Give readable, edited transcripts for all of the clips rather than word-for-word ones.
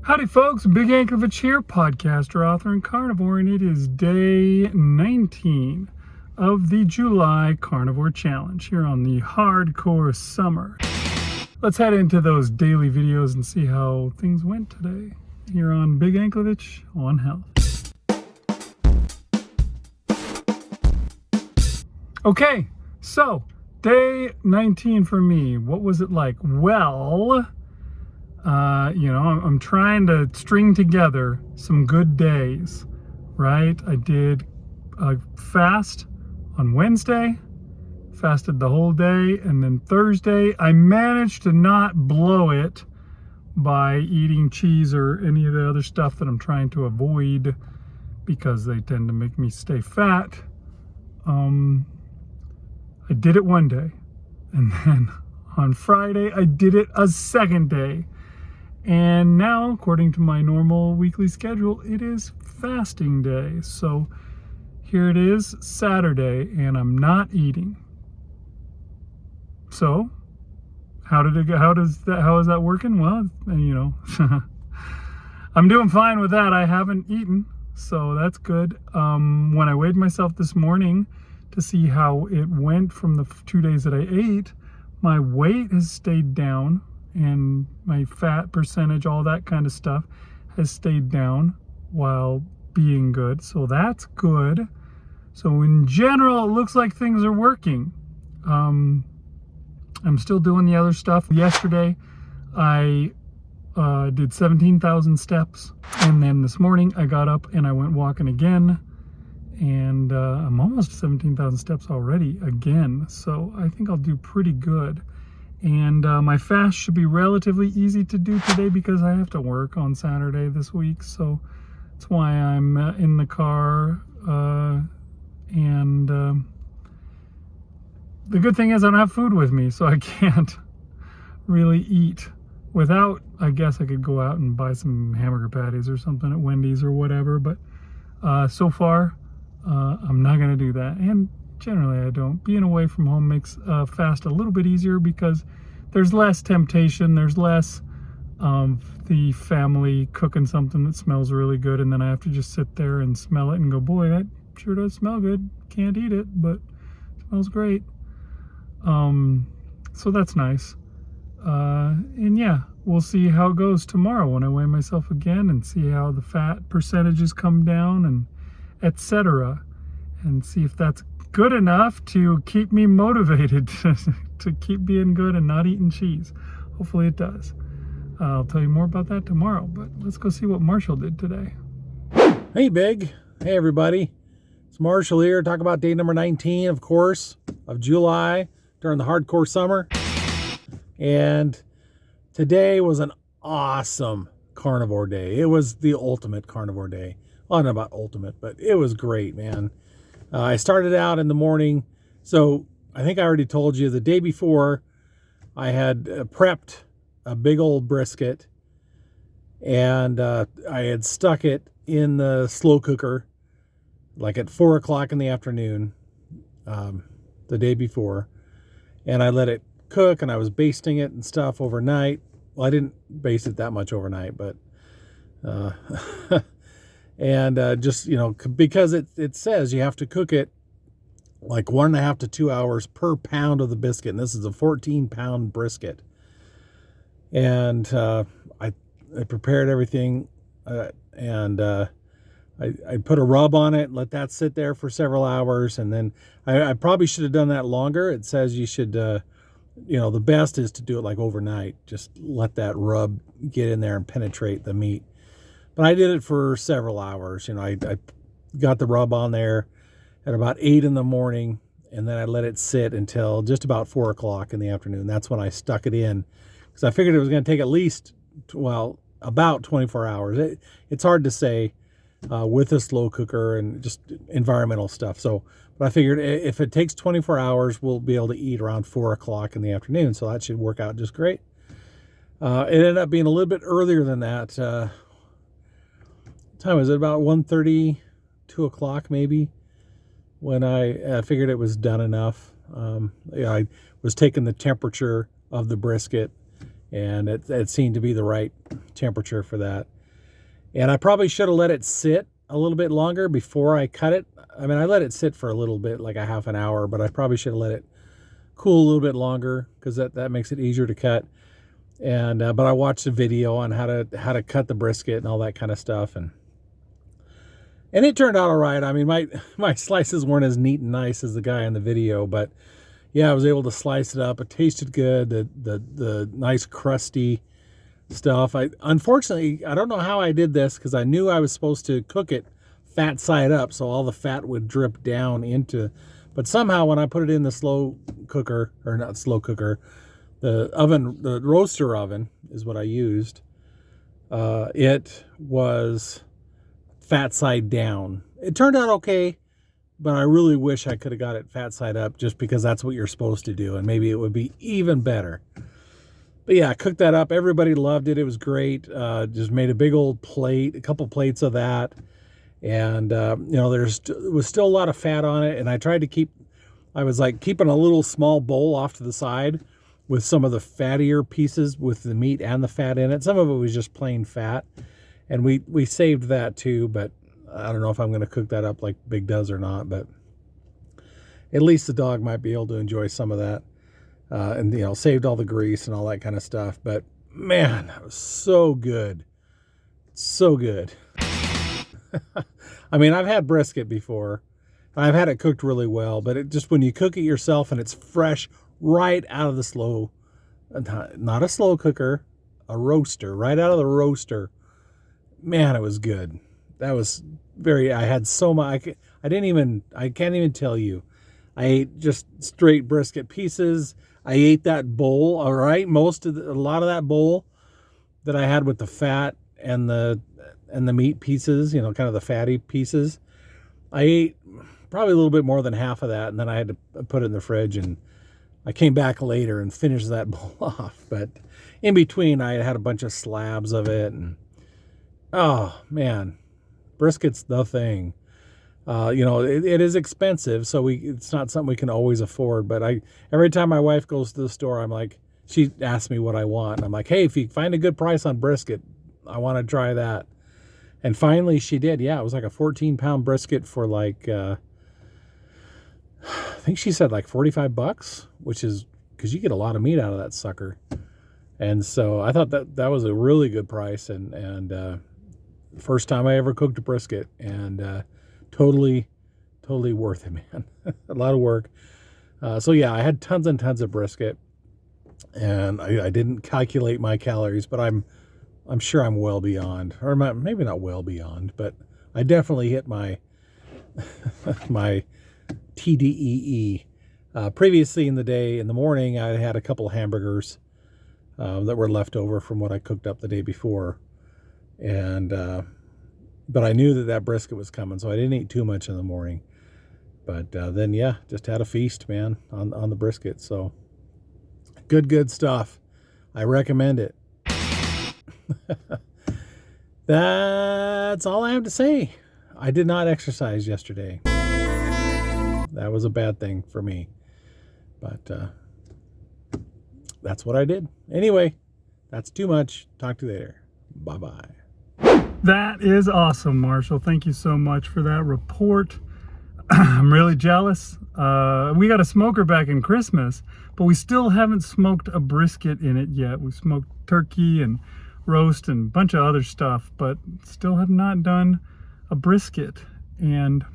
Howdy folks, Big Anklevich here, podcaster, author, and carnivore, and it is day 19 of the July Carnivore Challenge here on the hardcore summer. Let's head into those daily videos and see how things went today here on Big Anklevich on Health. Okay, so day 19 for me. What was it like? Well, I'm trying to string together some good days, right? I did a fast on Wednesday, fasted the whole day, and then Thursday I managed to not blow it by eating cheese or any of the other stuff that I'm trying to avoid because they tend to make me stay fat. I did it one day, and then on Friday I did it a second day. And now, according to my normal weekly schedule, it is fasting day. So here it is, Saturday, and I'm not eating. So how did it go? How is that working? Well, I'm doing fine with that. I haven't eaten, so that's good. When I weighed myself this morning to see how it went from the 2 days that I ate, my weight has stayed down. And my fat percentage, all that kind of stuff, has stayed down while being good. So that's good. So in general, it looks like things are working. I'm still doing the other stuff. Yesterday, I did 17,000 steps. And then this morning, I got up and I went walking again. And I'm almost 17,000 steps already again. So I think I'll do pretty good. And my fast should be relatively easy to do today because I have to work on Saturday this week. So that's why I'm in the car. And the good thing is I don't have food with me, so I can't really eat without. I guess I could go out and buy some hamburger patties or something at Wendy's or whatever. But so far, I'm not going to do that. And generally I don't. Being away from home makes fast a little bit easier because there's less temptation, there's less of the family cooking something that smells really good and then I have to just sit there and smell it and go, boy, that sure does smell good. Can't eat it, but it smells great. So that's nice. And yeah, we'll see how it goes tomorrow when I weigh myself again and see how the fat percentages come down and etc. And see if that's good enough to keep me motivated to keep being good and not eating cheese. Hopefully it does. I'll tell you more about that tomorrow, but let's go see what Marshall did today. Hey, Big. Hey, everybody. It's Marshall here. Talk about day number 19, of course, of July during the hardcore summer. And today was an awesome carnivore day. It was the ultimate carnivore day. Well, not about ultimate, but it was great, man. I started out in the morning, so I think I already told you the day before I had prepped a big old brisket and I had stuck it in the slow cooker like at 4 o'clock in the afternoon the day before, and I let it cook and I was basting it and stuff overnight. Well, I didn't baste it that much overnight, but and just, because it says you have to cook it like 1.5 to 2 hours per pound of the biscuit. And this is a 14-pound brisket. And I prepared everything and I put a rub on it, let that sit there for several hours. And then I probably should have done that longer. It says you should, the best is to do it like overnight. Just let that rub get in there and penetrate the meat. But I did it for several hours. I got the rub on there at about 8 in the morning, and then I let it sit until just about 4 o'clock in the afternoon. That's when I stuck it in, because I figured it was going to take at least, about 24 hours. It's hard to say with a slow cooker and just environmental stuff. But I figured if it takes 24 hours, we'll be able to eat around 4 o'clock in the afternoon. So that should work out just great. It ended up being a little bit earlier than that. Time was it about 1:30, 2 o'clock maybe, when I figured it was done enough. I was taking the temperature of the brisket and it seemed to be the right temperature for that. And I probably should have let it sit a little bit longer before I cut it. I mean, I let it sit for a little bit, like a half an hour, but I probably should have let it cool a little bit longer, because that makes it easier to cut. And but I watched a video on how to cut the brisket and all that kind of stuff, and it turned out all right. I mean, my slices weren't as neat and nice as the guy in the video, but yeah, I was able to slice it up. It tasted good. The nice crusty stuff. Unfortunately, I don't know how I did this, because I knew I was supposed to cook it fat side up, so all the fat would drip down into. But somehow when I put it in the slow cooker, or not slow cooker, the oven, the roaster oven is what I used. It was fat side down. It turned out okay, but I really wish I could have got it fat side up, just because that's what you're supposed to do, and maybe it would be even better. But yeah, I cooked that up. Everybody loved it. It was great. Just made a big old plate, a couple plates of that. And, you know, there was still a lot of fat on it. And I tried to I was like keeping a little small bowl off to the side with some of the fattier pieces with the meat and the fat in it. Some of it was just plain fat. And we saved that too, but I don't know if I'm going to cook that up like Big does or not. But at least the dog might be able to enjoy some of that. And, you know, saved all the grease and all that kind of stuff. But, man, that was so good. So good. I mean, I've had brisket before. I've had it cooked really well. But it just, when you cook it yourself and it's fresh right out of the not a slow cooker, a roaster, right out of the roaster. Man, it was good. That was I had so much. I can't even tell you. I ate just straight brisket pieces. I ate that bowl, all right, a lot of that bowl that I had with the fat and the meat pieces, you know, kind of the fatty pieces. I ate probably a little bit more than half of that, and then I had to put it in the fridge, and I came back later and finished that bowl off. But in between, I had a bunch of slabs of it, and oh man, brisket's the thing. You know, it is expensive, so it's not something we can always afford. But every time my wife goes to the store, I'm like, she asks me what I want. I'm like, hey, if you find a good price on brisket, I want to try that. And finally she did. Yeah, it was like a 14-pound brisket for like, I think she said like $45, which is, because you get a lot of meat out of that sucker. And so I thought that was a really good price, and first time I ever cooked a brisket, and totally worth it, man. A lot of work. So yeah, I had tons and tons of brisket, and I didn't calculate my calories, but I'm sure I'm well beyond, or maybe not well beyond, but I definitely hit my my TDEE. Previously in the day, in the morning, I had a couple hamburgers that were left over from what I cooked up the day before, and but I knew that brisket was coming, so I didn't eat too much in the morning. But then, yeah, just had a feast, man, on the brisket. So good stuff. I recommend it. That's all I have to say. I did not exercise yesterday. That was a bad thing for me. But that's what I did. Anyway, that's too much. Talk to you later. Bye-bye. That is awesome, Marshall. Thank you so much for that report. I'm really jealous. We got a smoker back in Christmas, but we still haven't smoked a brisket in it yet. We smoked turkey and roast and a bunch of other stuff, but still have not done a brisket. And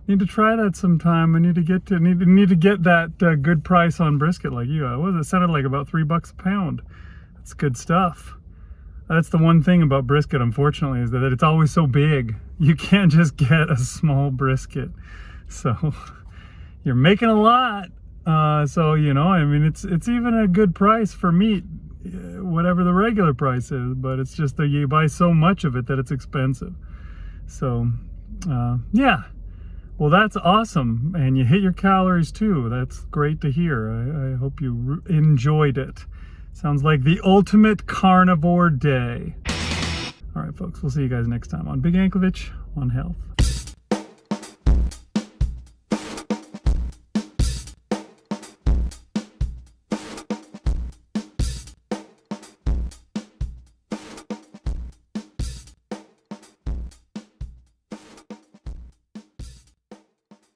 need to try that sometime. I need to get that good price on brisket like you. It sounded like about $3 a pound. That's good stuff. That's the one thing about brisket, unfortunately, is that it's always so big. You can't just get a small brisket. So you're making a lot. So, you know, I mean, it's even a good price for meat, whatever the regular price is, but it's just that you buy so much of it that it's expensive. So, yeah. Well, that's awesome. And you hit your calories too. That's great to hear. I hope you enjoyed it. Sounds like the ultimate carnivore day. All right, folks, we'll see you guys next time on Big Anklevich on Health.